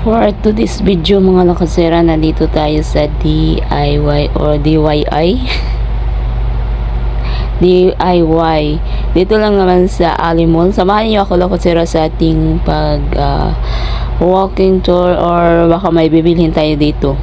For today's video mga lakasera, nandito tayo sa DIY or DIY DIY dito lang naman sa Ali Mall. Samahan niyo ako lakasera sa ating pag walking tour or baka may bibilhin tayo dito.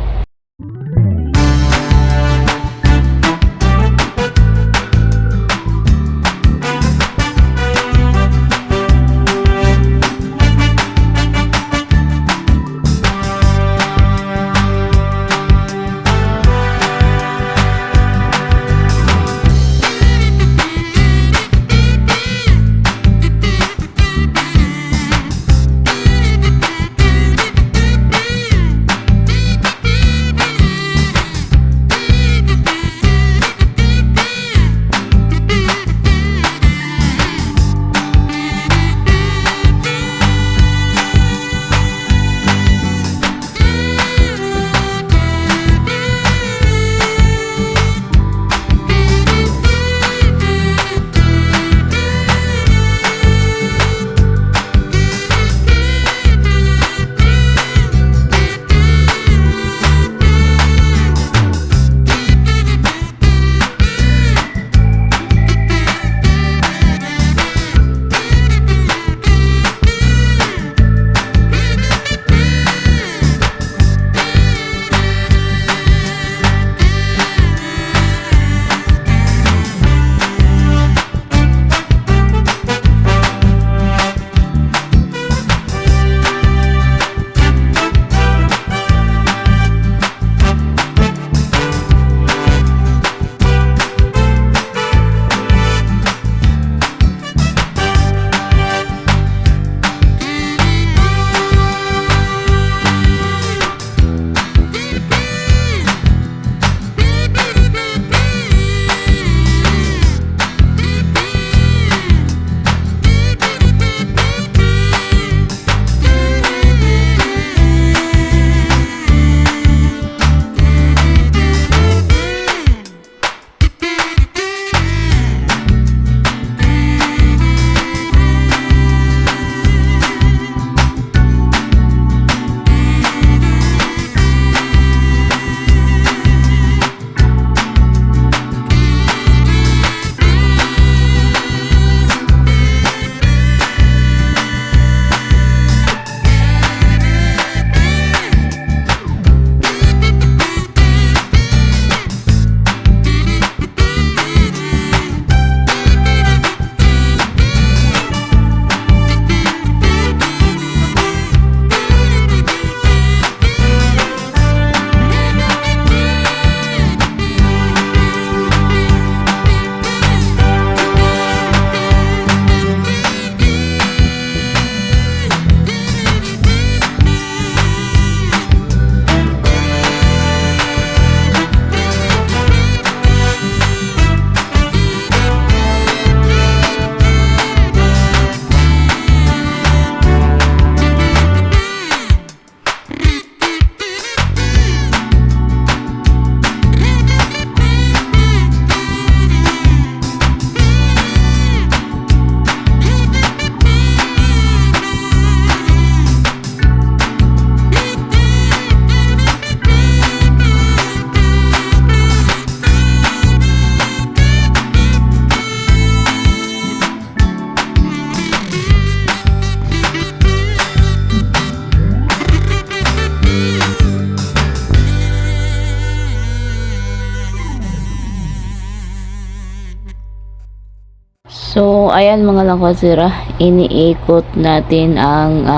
So, ayan mga lakasera, iniikot natin ang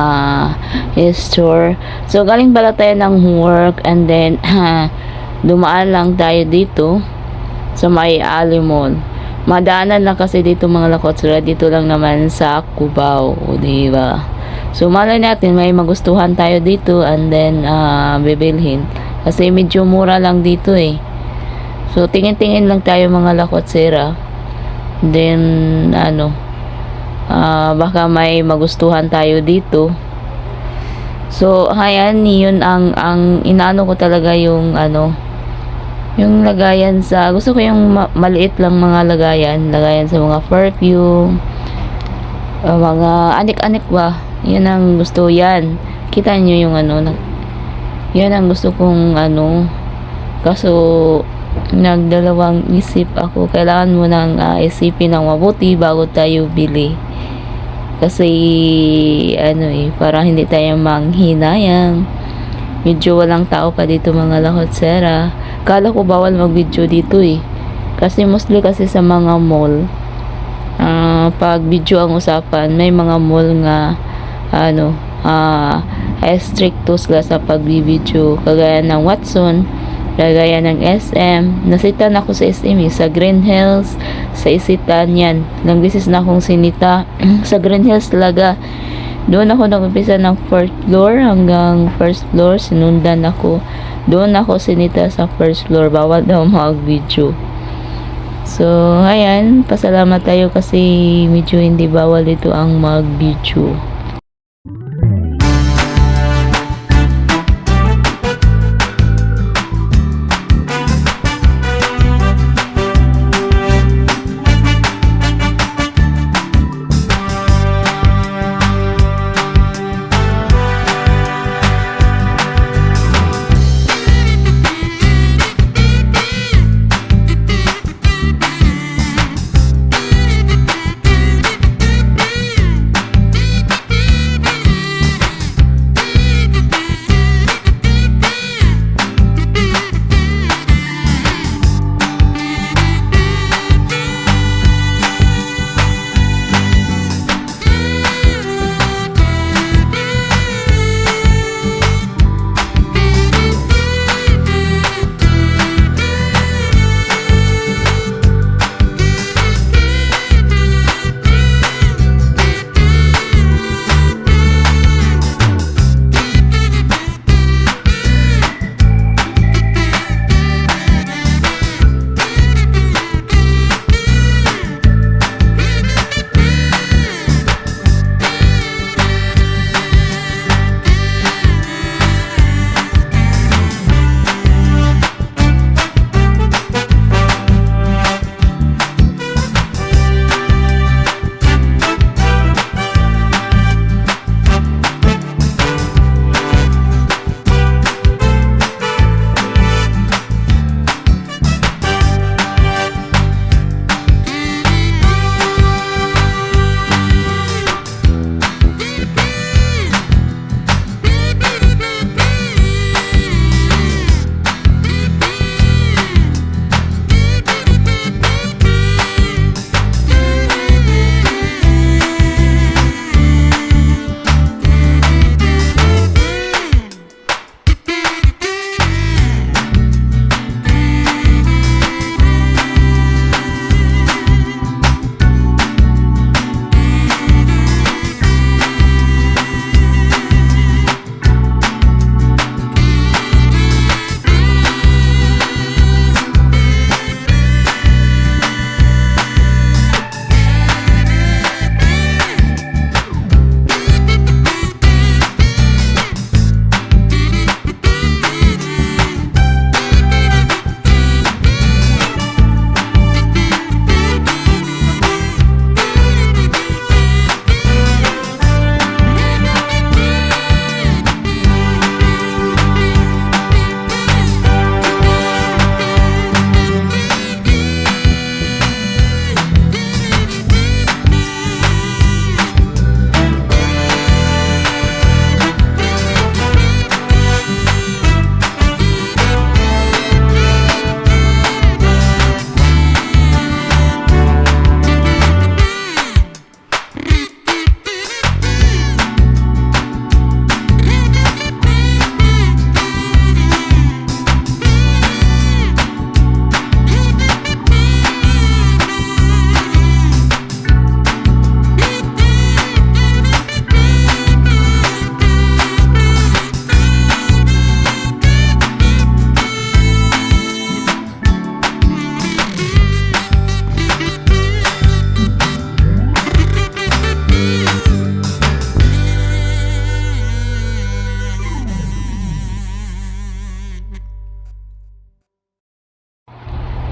store. So, galing pala tayo ng work and then dumaan lang tayo dito sa may Ali Mall. Madaanan na kasi dito mga lakasera, dito lang naman sa Cubao, diba? So, malay natin may magustuhan tayo dito and then bibilhin. Kasi medyo mura lang dito eh. So, tingin-tingin lang tayo mga lakasera. Then baka may magustuhan tayo dito. So ayan, yun ang inaano ko talaga yung yung lagayan sa gusto ko yung maliit lang mga lagayan sa mga perfume, mga anik-anik ba, yan ang gusto yan. Kita nyo yung yan ang gusto kong kaso nagdalawang isip ako. Kailangan mo nang isipin ng mabuti bago tayo bili. Kasi para hindi tayo manghinayang. Medyo walang tao pa dito mga lakotsera. Kala ko bawal mag-video dito Kasi mostly kasi sa mga mall, pag video ang usapan, may mga mall nga stricto sila sa pagbibideo, kagaya ng Watson, kagaya ng SM. Nasitan ako sa SM sa Green Hills, sa Isitan yan. Ilang beses na akong sinita sa Green Hills talaga. Doon ako nag-umpisa ng 4th floor hanggang 1st floor, sinundan ako. Doon ako sinita sa 1st floor, bawal daw mag-video. So, ayan, pasalamat tayo kasi medyo hindi bawal ito ang mag-video.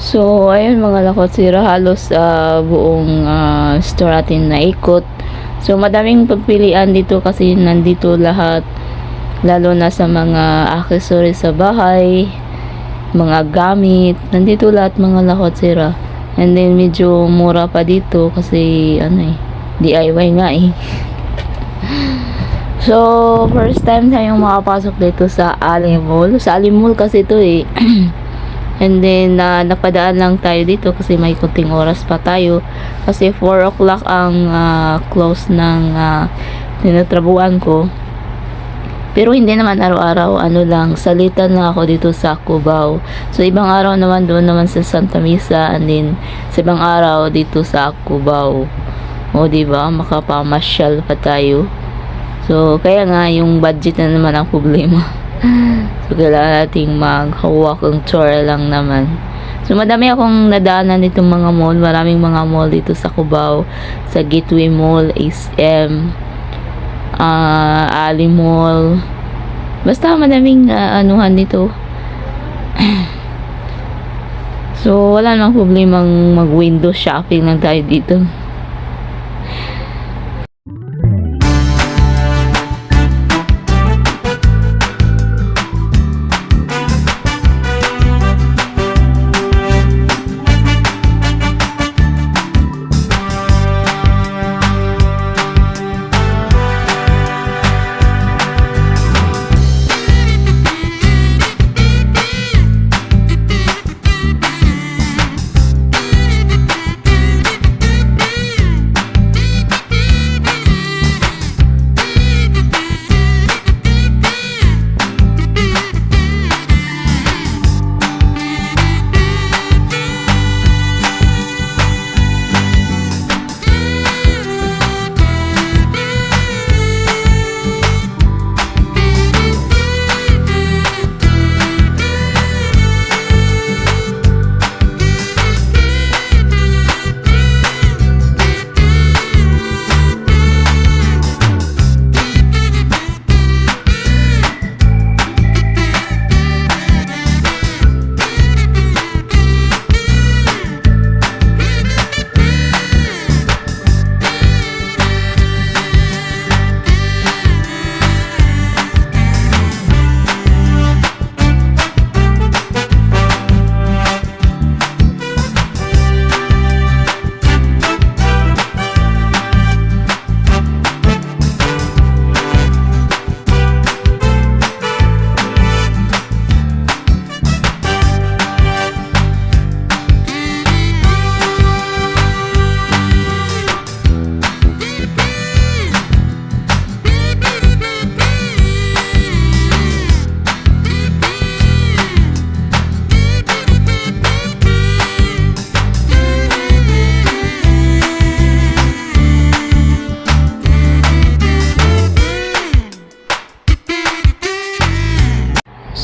So, ayun mga lakotsira, halos buong store natin na ikot. So, madaming pagpilian dito kasi nandito lahat lalo na sa mga accessories sa bahay, mga gamit, nandito lahat mga lakotsira. And then medyo mura pa dito kasi DIY nga eh. So first time tayong makapasok dito sa Ali Mall. Sa Ali Mall kasi ito eh. And then napadaan lang tayo dito kasi may kunting oras pa tayo kasi 4 o'clock ang close ng tinatrabuhan ko. Pero hindi naman araw-araw, lang, salitan lang ako dito sa Cubao. So, ibang araw naman doon naman sa Santa Misa, and then, sa ibang araw dito sa Cubao. O, diba? Makapamasyal pa tayo. So, kaya nga, yung budget na naman ang problema. So, kailangan nating mag-walking tour lang naman. So, madami akong nadaanan ditong mga mall. Maraming mga mall dito sa Cubao. Sa Gateway Mall, SM, Ali Mall, basta madaming anuhan dito. So wala namang problemang mag window shopping lang tayo dito.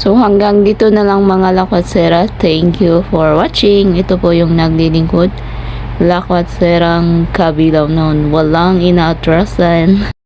So hanggang dito na lang mga lakwatsera. Thank you for watching. Ito po yung naglilingkod. Lakwatserang kabilaw noon. Walang inaatrasan.